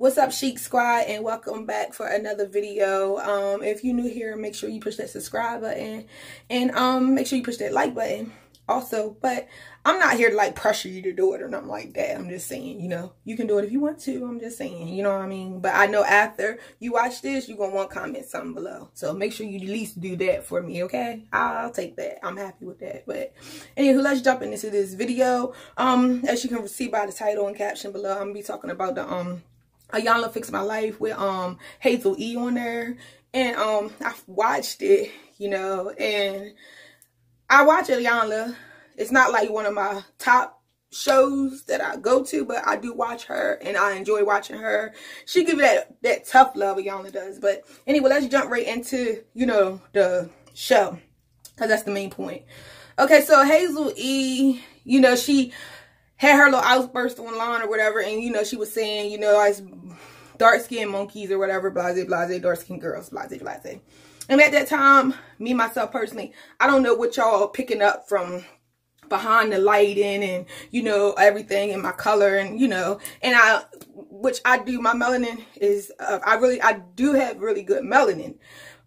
What's up, Chic Squad, and welcome back for another video. If you're new here, make sure you push that subscribe button and make sure you push that like button also. But I'm not here to like pressure you to do it or nothing like that. I'm just saying, you know, you can do it if you want to. I'm just saying, you know what I mean? But I know after you watch this, you're gonna want to comment something below. So make sure you at least do that for me, okay? I'll take that. I'm happy with that. But anywho, let's jump into this video. As you can see by the title and caption below, I'm gonna be talking about the Iyanla Fix My Life with Hazel E on there. And I've watched it, you know, and I watch Iyanla. It's not like one of my top shows that I go to, but I do watch her and I enjoy watching her. She gives that tough love Iyanla does. But anyway, let's jump right into, you know, the show, because that's the main point. Okay, so Hazel E, you know, she had her little outburst online or whatever, and you know, she was saying, you know, as dark-skinned monkeys or whatever, blase blase, dark-skinned girls, blase blase. And at that time, me myself personally, I don't know what y'all picking up from behind the lighting and, you know, everything and my color and, you know, and which I do, my melanin is I do have really good melanin.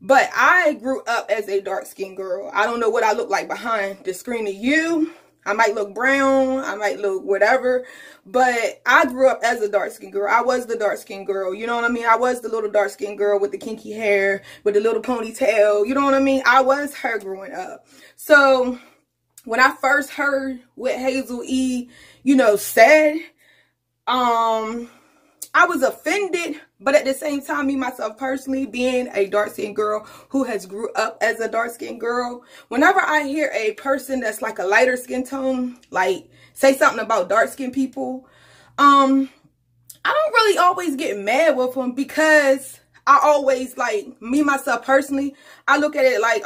But I grew up as a dark-skinned girl. I don't know what I look like behind the screen to you. I might look brown, I might look whatever, but I grew up as a dark-skinned girl. I was the dark-skinned girl, you know what I mean? I was the little dark-skinned girl with the kinky hair, with the little ponytail, you know what I mean? I was her growing up. So when I first heard what Hazel E, you know, said, I was offended, but at the same time, me, myself, personally, being a dark-skinned girl who has grew up as a dark-skinned girl, whenever I hear a person that's like a lighter skin tone, like, say something about dark-skinned people, I don't really always get mad with them, because I always, like, me, myself, personally, I look at it like,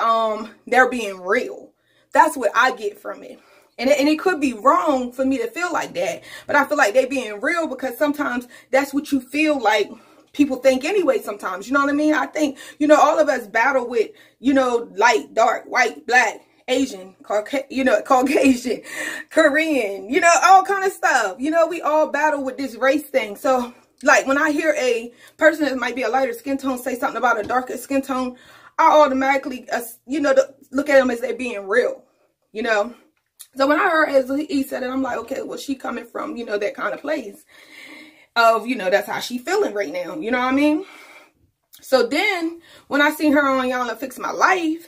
they're being real. That's what I get from it. And it could be wrong for me to feel like that. But I feel like they being real, because sometimes that's what you feel like people think anyway sometimes. You know what I mean? I think, you know, all of us battle with, you know, light, dark, white, black, Asian, Caucasian, Korean, you know, all kind of stuff. You know, we all battle with this race thing. So, like, when I hear a person that might be a lighter skin tone say something about a darker skin tone, I automatically, you know, look at them as they being real, you know. So when I heard Hazel E said it, I'm like, okay, well, she coming from, you know, that kind of place of, you know, that's how she feeling right now. You know what I mean? So then when I seen her on Iyanla Fix My Life,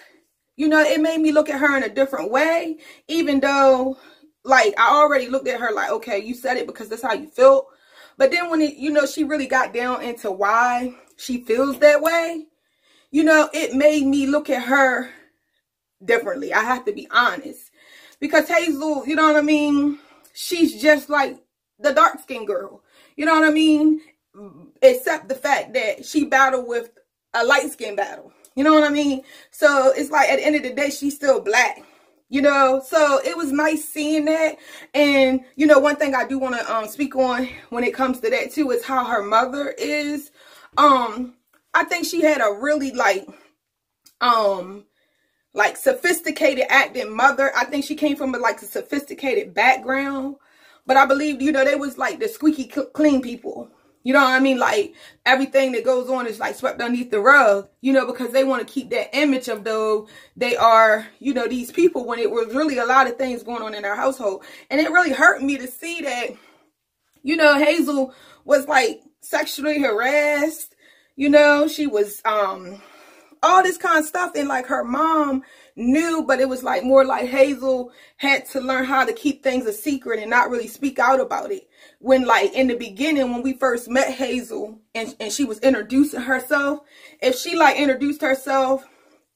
you know, it made me look at her in a different way, even though, like, I already looked at her like, okay, you said it because that's how you felt. But then when it, you know, she really got down into why she feels that way, you know, it made me look at her differently. I have to be honest. Because Hazel, you know what I mean? She's just like the dark-skinned girl. You know what I mean? Except the fact that she battled with a light-skinned battle. You know what I mean? So it's like at the end of the day, she's still black. You know? So it was nice seeing that. And, you know, one thing I do want to speak on when it comes to that too is how her mother is. I think she had a really like sophisticated acting mother. I think she came from a sophisticated background, but I believe, you know, they was like the squeaky clean people. You know what I mean? Like everything that goes on is like swept underneath the rug, you know, because they want to keep that image of though they are, you know, these people, when it was really a lot of things going on in their household. And it really hurt me to see that, you know, Hazel was like sexually harassed, you know, she was, all this kind of stuff, and like her mom knew, but it was like more like Hazel had to learn how to keep things a secret and not really speak out about it. When like in the beginning, when we first met Hazel and she was introducing herself, if she like introduced herself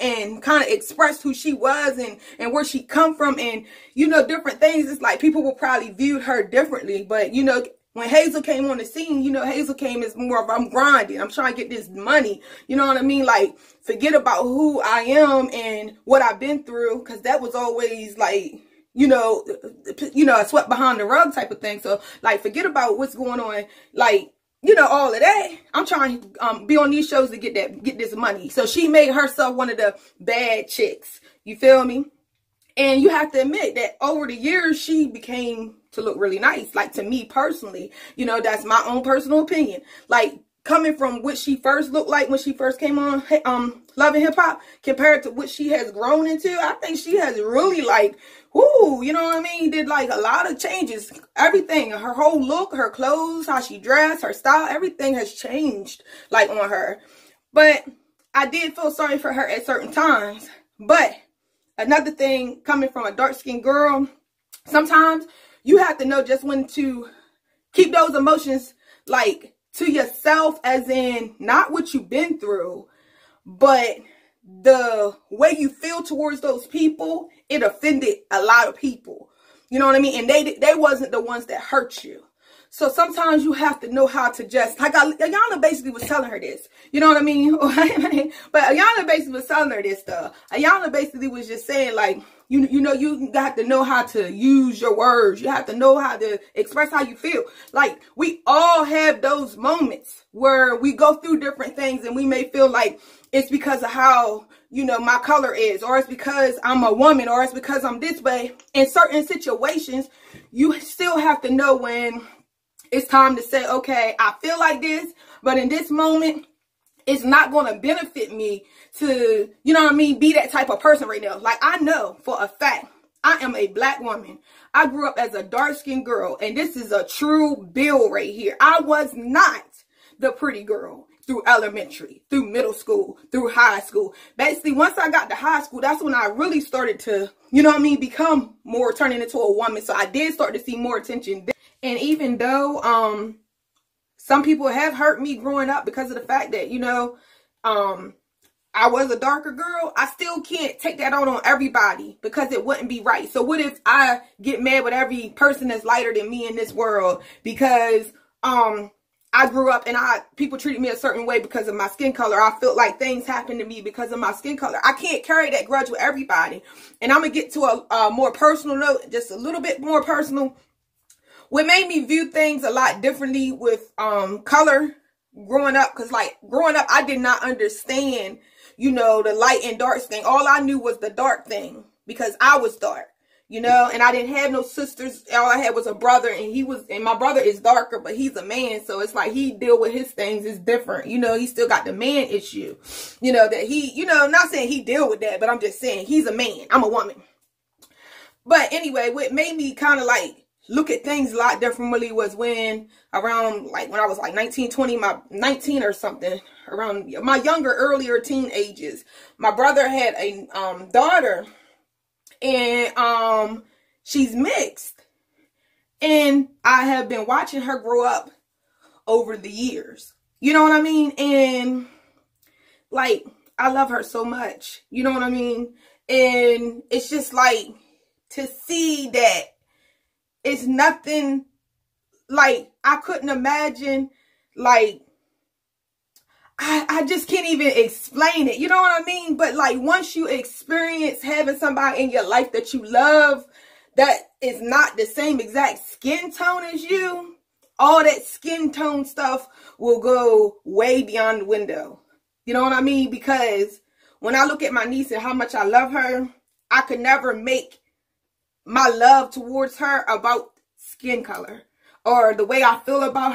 and kind of expressed who she was and where she come from and, you know, different things, it's like people will probably view her differently. But, you know, when Hazel came on the scene, you know, Hazel came as more of, I'm grinding, I'm trying to get this money. You know what I mean? Like, forget about who I am and what I've been through, because that was always like, you know, a swept behind the rug type of thing. So, like, forget about what's going on, like, you know, all of that. I'm trying to be on these shows to get this money. So she made herself one of the bad chicks. You feel me? And you have to admit that over the years, she became to look really nice. Like, to me personally, you know, that's my own personal opinion. Like, coming from what she first looked like when she first came on Love and Hip Hop compared to what she has grown into, I think she has really, like, whoo, you know what I mean? Did like a lot of changes. Everything, her whole look, her clothes, how she dressed, her style, everything has changed, like, on her. But I did feel sorry for her at certain times. But another thing, coming from a dark-skinned girl, sometimes you have to know just when to keep those emotions, like, to yourself, as in not what you've been through, but the way you feel towards those people. It offended a lot of people. You know what I mean? And they wasn't the ones that hurt you. So sometimes you have to know how to just, like, Iyanla basically was telling her this. You know what I mean? But Iyanla basically was telling her this stuff. Iyanla basically was just saying, like, you know, you got to know how to use your words. You have to know how to express how you feel. Like, we all have those moments where we go through different things and we may feel like it's because of how, you know, my color is, or it's because I'm a woman, or it's because I'm this way. In certain situations, you still have to know when it's time to say, okay, I feel like this, but in this moment, it's not going to benefit me to, you know what I mean, be that type of person right now. Like, I know for a fact, I am a black woman. I grew up as a dark-skinned girl, and this is a true bill right here. I was not the pretty girl through elementary, through middle school, through high school. Basically, once I got to high school, that's when I really started to, you know what I mean, become more turning into a woman. So I did start to see more attention. And even though some people have hurt me growing up because of the fact that, you know, I was a darker girl, I still can't take that on everybody because it wouldn't be right. So what if I get mad with every person that's lighter than me in this world because I grew up and people treated me a certain way because of my skin color. I felt like things happened to me because of my skin color. I can't carry that grudge with everybody. And I'm going to get to a more personal note, just a little bit more personal. What made me view things a lot differently with color growing up, because like growing up, I did not understand, you know, the light and dark thing. All I knew was the dark thing because I was dark. You know, and I didn't have no sisters. All I had was a brother, and my brother is darker, but he's a man. So it's like he deal with his things is different. You know, he still got the man issue, you know, that he, you know, I'm not saying he deal with that, but I'm just saying he's a man. I'm a woman. But anyway, what made me kind of like look at things a lot differently was when around like when I was like 19, 20, my 19 or something, around my earlier teen ages. My brother had a daughter. And she's mixed, and I have been watching her grow up over the years. You know what I mean? And like, I love her so much. You know what I mean? And it's just like to see that it's nothing, like, I couldn't imagine, like, I just can't even explain it. You know what I mean? But like once you experience having somebody in your life that you love, that is not the same exact skin tone as you, all that skin tone stuff will go way beyond the window. You know what I mean? Because when I look at my niece and how much I love her, I could never make my love towards her about skin color. Or the way I feel about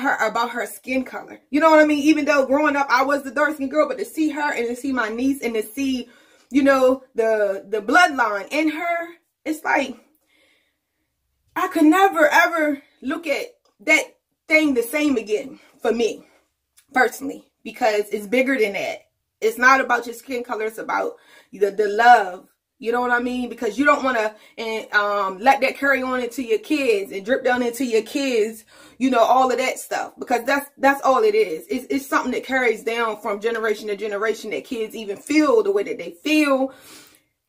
her skin color. You know what I mean? Even though growing up, I was the dark-skinned girl, but to see her and to see my niece and to see, you know, the bloodline in her, it's like, I could never, ever look at that thing the same again for me, personally, because it's bigger than that. It's not about your skin color. It's about the love. You know what I mean? Because you don't want to let that carry on into your kids and drip down into your kids, you know, all of that stuff. Because that's all it is. It's something that carries down from generation to generation, that kids even feel the way that they feel,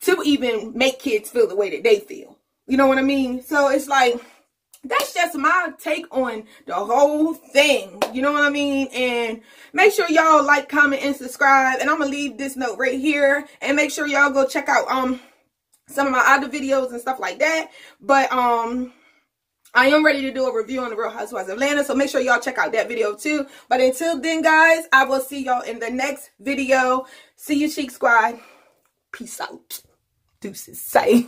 to even make kids feel the way that they feel. You know what I mean? So it's like, that's just my take on the whole thing. You know what I mean? And make sure y'all like, comment, and subscribe. And I'm going to leave this note right here. And make sure y'all go check out some of my other videos and stuff like that. But I am ready to do a review on the Real Housewives of Atlanta. So make sure y'all check out that video too. But until then, guys, I will see y'all in the next video. See you, Chic Squad. Peace out. Deuces. Say.